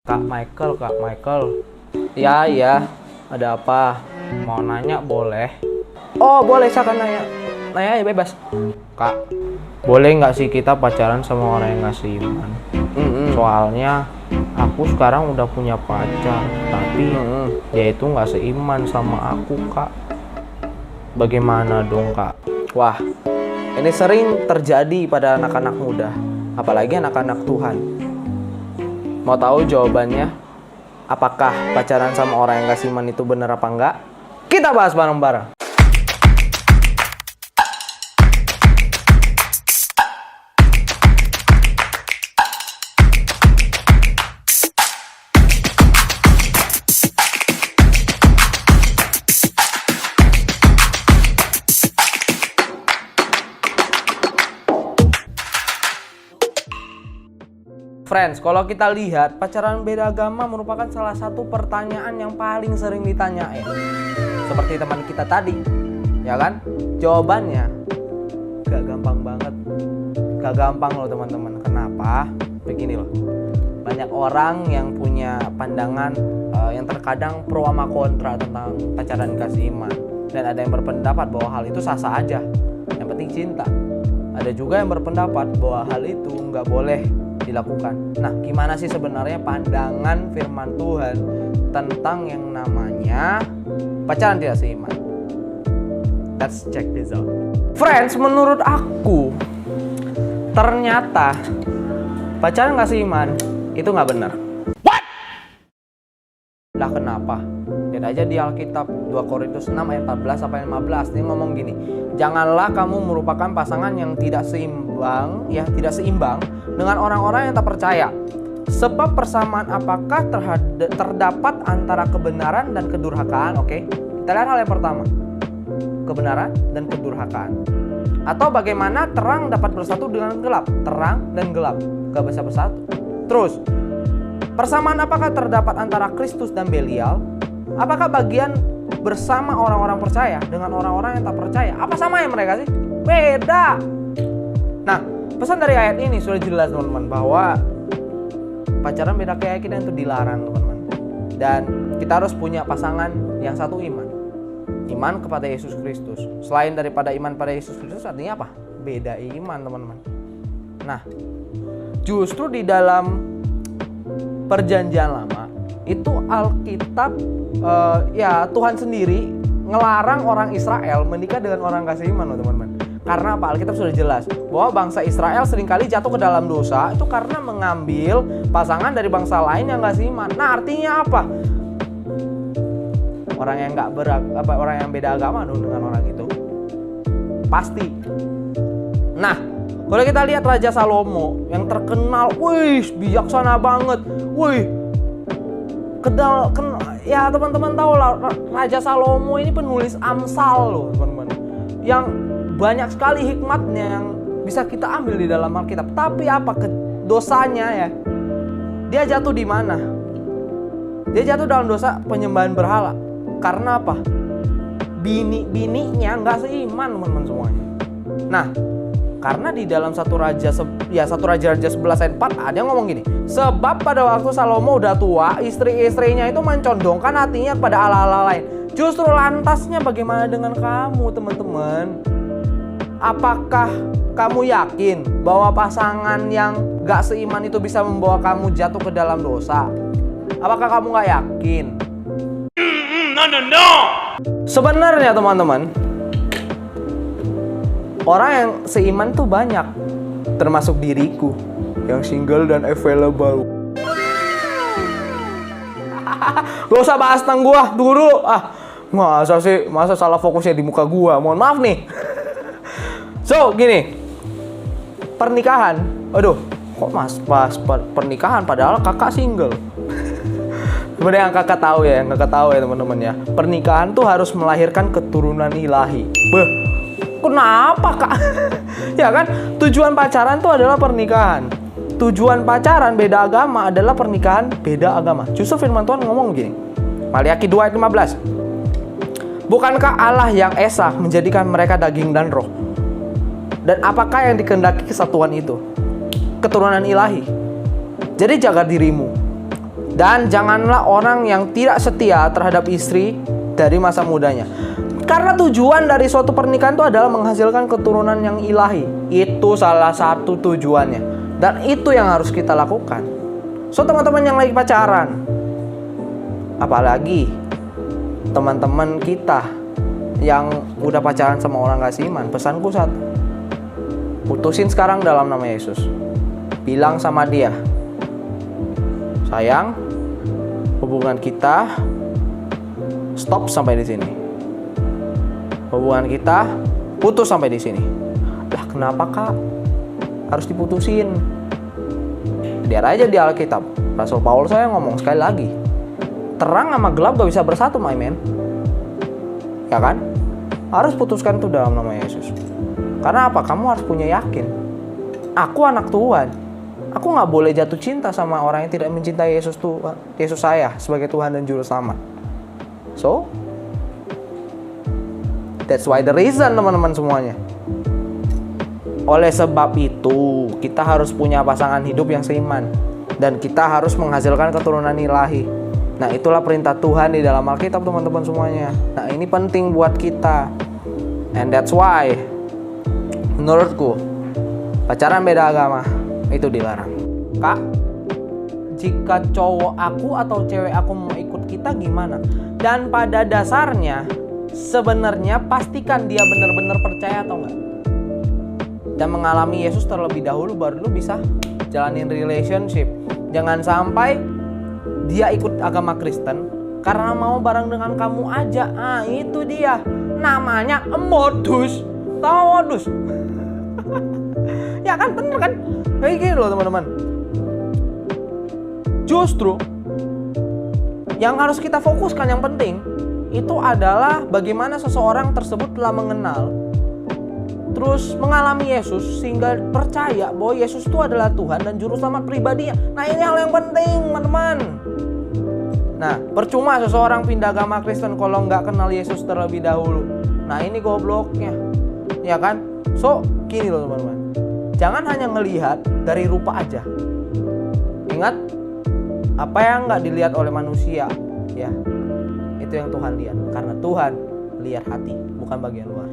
Kak Michael. Iya, ada apa? Mau nanya boleh? Oh, boleh, silakan nanya. Nanya ya bebas. Kak, boleh nggak sih kita pacaran sama orang yang nggak seiman? Soalnya aku sekarang udah punya pacar, tapi dia itu nggak seiman sama aku, Kak. Bagaimana dong, Kak? Wah, ini sering terjadi pada anak-anak muda, apalagi anak-anak Tuhan. Mau tahu jawabannya? Apakah pacaran sama orang yang gak seiman itu bener apa enggak? Kita bahas bareng-bareng. Friends, kalau kita lihat pacaran beda agama merupakan salah satu pertanyaan yang paling sering ditanyain. Seperti teman kita tadi, ya kan? Jawabannya gak gampang banget. Gak gampang loh teman-teman. Kenapa? Begini loh. Banyak orang yang punya pandangan yang terkadang pro sama kontra tentang pacaran kasih iman. Dan ada yang berpendapat bahwa hal itu sah-sah aja. Yang penting cinta. Ada juga yang berpendapat bahwa hal itu nggak boleh dilakukan. Nah, gimana sih sebenarnya pandangan firman Tuhan tentang yang namanya pacaran tidak seiman? Let's check this out. Friends, menurut aku ternyata pacaran nggak seiman itu nggak benar. What? Lah kenapa? Lihat aja di Alkitab 2 Korintus 6 ayat 14 sampai 15. Dia ngomong gini, janganlah kamu merupakan pasangan yang tidak seimbang dengan orang-orang yang tak percaya. Sebab persamaan apakah terdapat antara kebenaran dan kedurhakaan? Oke, kita lihat hal yang pertama. Kebenaran dan kedurhakaan. Atau bagaimana terang dapat bersatu dengan gelap? Terang dan gelap gak bisa bersatu. Terus, persamaan apakah terdapat antara Kristus dan Belial? Apakah bagian bersama orang-orang percaya dengan orang-orang yang tak percaya? Apa sama ya mereka sih? Beda. Nah, pesan dari ayat ini sudah jelas teman-teman bahwa pacaran beda keyakinan itu dilarang teman-teman. Dan kita harus punya pasangan yang satu iman. Iman kepada Yesus Kristus. Selain daripada iman pada Yesus Kristus artinya apa? Beda iman teman-teman. Nah, justru di dalam perjanjian lama itu Alkitab Tuhan sendiri ngelarang orang Israel menikah dengan orang kasih iman loh teman-teman. Karena apa? Alkitab sudah jelas bahwa bangsa Israel seringkali jatuh ke dalam dosa itu karena mengambil pasangan dari bangsa lain yang gak seiman. Nah, artinya apa? Orang yang beda agama dong dengan orang itu. Pasti. Nah, kalau kita lihat Raja Salomo yang terkenal, bijaksana banget. Ya teman-teman tahu lah, Raja Salomo ini penulis Amsal loh teman-teman. Yang banyak sekali hikmatnya yang bisa kita ambil di dalam Alkitab. Tapi apa dosanya ya? Dia jatuh di mana? Dia jatuh dalam dosa penyembahan berhala. Karena apa? Bininya nggak seiman teman-teman semuanya. Nah, karena di dalam satu Raja 11 ayat 4 ada yang ngomong gini, sebab pada waktu Salomo udah tua, istri-istrinya itu mencondongkan hatinya kepada allah-allah lain. Justru lantasnya bagaimana dengan kamu teman-teman? Apakah kamu yakin bahwa pasangan yang gak seiman itu bisa membawa kamu jatuh ke dalam dosa? Apakah kamu gak yakin? No. Sebenarnya teman-teman, orang yang seiman tuh banyak, termasuk diriku yang single dan available. Gak usah bahas tentang gua, tunggu dulu. Masa salah fokusnya di muka gua. Mohon maaf nih. So, gini. Pernikahan. Aduh, kok pas pernikahan padahal kakak single. Sebenarnya yang kakak tahu ya teman-teman ya. Pernikahan tuh harus melahirkan keturunan ilahi. Kenapa kak? Ya kan, tujuan pacaran itu adalah pernikahan. Tujuan pacaran beda agama adalah pernikahan beda agama. Justru firman Tuhan ngomong gini, Maliaki 2 ayat 15. Bukankah Allah yang esa menjadikan mereka daging dan roh? Dan apakah yang dikehendaki kesatuan itu? Keturunan ilahi. Jadi jaga dirimu. Dan janganlah orang yang tidak setia terhadap istri dari masa mudanya. Karena tujuan dari suatu pernikahan itu adalah menghasilkan keturunan yang ilahi. Itu salah satu tujuannya. Dan itu yang harus kita lakukan. So teman-teman yang lagi pacaran, apalagi teman-teman kita yang udah pacaran sama orang gak seiman, pesanku satu: putusin sekarang dalam nama Yesus. Bilang sama dia, sayang, hubungan kita stop sampai di sini. Hubungan kita putus sampai di sini. Lah kenapa kak harus diputusin? Biar aja di Alkitab Rasul Paulus saya ngomong sekali lagi, terang sama gelap gak bisa bersatu, my man. Ya kan? Harus putuskan itu dalam nama Yesus. Karena apa? Kamu harus punya yakin, aku anak Tuhan. Aku gak boleh jatuh cinta sama orang yang tidak mencintai Yesus saya sebagai Tuhan dan Juru Selamat. So that's why the reason, teman-teman semuanya. Oleh sebab itu, kita harus punya pasangan hidup yang seiman. Dan kita harus menghasilkan keturunan ilahi. Nah, itulah perintah Tuhan di dalam Alkitab, teman-teman semuanya. Nah, ini penting buat kita. And that's why, menurutku, pacaran beda agama itu dilarang. Kak, jika cowok aku atau cewek aku mau ikut kita gimana? Dan pada dasarnya, sebenarnya pastikan dia benar-benar percaya atau enggak, dan mengalami Yesus terlebih dahulu, baru lu bisa jalanin relationship. Jangan sampai dia ikut agama Kristen karena mau bareng dengan kamu aja. Itu dia namanya modus. Tahu modus? Ya kan, bener kan? Kayak gini loh teman-teman. Justru yang harus kita fokuskan, yang penting itu adalah bagaimana seseorang tersebut telah mengenal, terus mengalami Yesus sehingga percaya bahwa Yesus itu adalah Tuhan dan Juru Selamat pribadinya. Nah, ini hal yang penting, teman-teman. Nah, percuma seseorang pindah agama Kristen kalau nggak kenal Yesus terlebih dahulu. Nah, ini gobloknya, ya kan? So, gini loh teman-teman, jangan hanya ngelihat dari rupa aja. Ingat, apa yang nggak dilihat oleh manusia, ya, itu yang Tuhan lihat. Karena Tuhan lihat hati, bukan bagian luar.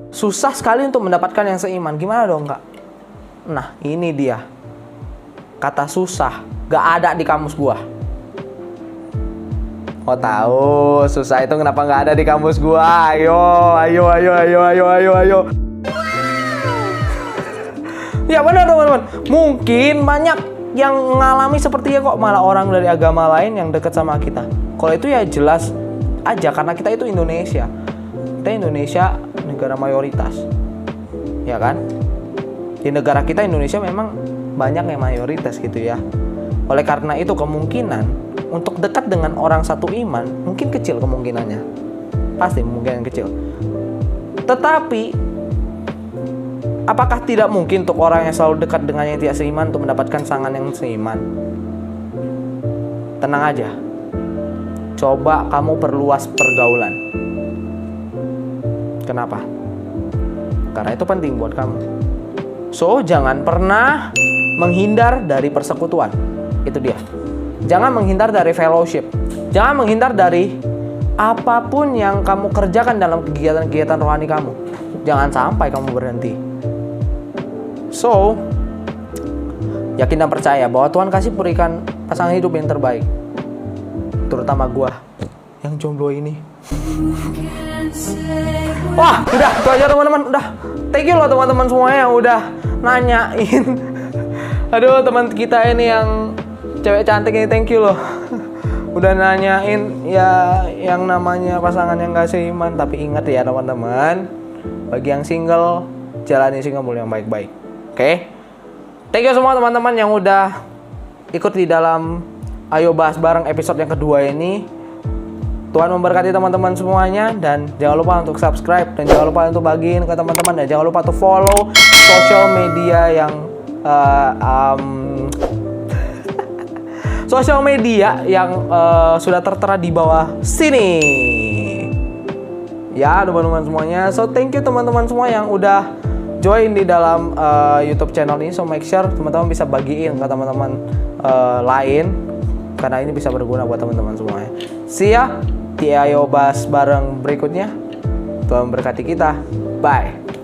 Susah sekali untuk mendapatkan yang seiman. Gimana dong kak? Nah, ini dia. Kata susah gak ada di kamus gua. Oh tahu, susah itu kenapa gak ada di kamus gua? Ayo. Ya benar teman-teman. Mungkin banyak yang mengalami sepertinya kok, malah orang dari agama lain yang dekat sama kita. Kalau itu ya jelas aja, karena kita itu Indonesia. Kita Indonesia negara mayoritas, ya kan? Di negara kita Indonesia memang banyak yang mayoritas gitu ya. Oleh karena itu kemungkinan untuk dekat dengan orang satu iman mungkin kecil kemungkinannya, pasti kemungkinan kecil. Tetapi apakah tidak mungkin untuk orang yang selalu dekat dengan yang tidak seiman untuk mendapatkan pasangan yang seiman? Tenang aja, coba kamu perluas pergaulan. Kenapa? Karena itu penting buat kamu. So, jangan pernah menghindar dari persekutuan. Itu dia. Jangan menghindar dari fellowship. Jangan menghindar dari apapun yang kamu kerjakan dalam kegiatan-kegiatan rohani kamu. Jangan sampai kamu berhenti. So, yakin dan percaya bahwa Tuhan kasih berikan pasangan hidup yang terbaik. Terutama gua yang jomblo ini. Wah, udah itu aja teman-teman. Udah, thank you loh teman-teman semuanya yang udah nanyain. Aduh, teman kita ini yang cewek cantik ini, thank you loh. Udah nanyain ya yang namanya pasangan yang gak seiman. Tapi ingat ya teman-teman, bagi yang single, jalani single yang baik-baik. Oke? Thank you semua teman-teman yang udah ikut di dalam Ayo Bahas Bareng episode yang kedua ini. Tuhan memberkati teman-teman semuanya, dan jangan lupa untuk subscribe, dan jangan lupa untuk bagiin ke teman-teman, dan jangan lupa untuk follow sosial media yang sudah tertera di bawah sini. Ya teman-teman semuanya. So thank you teman-teman semua yang udah join di dalam YouTube channel ini. So make sure teman-teman bisa bagiin ke teman-teman lain karena ini bisa berguna buat teman-teman semuanya. See ya di Ayo Bahas bareng berikutnya. Tuhan berkati kita. Bye.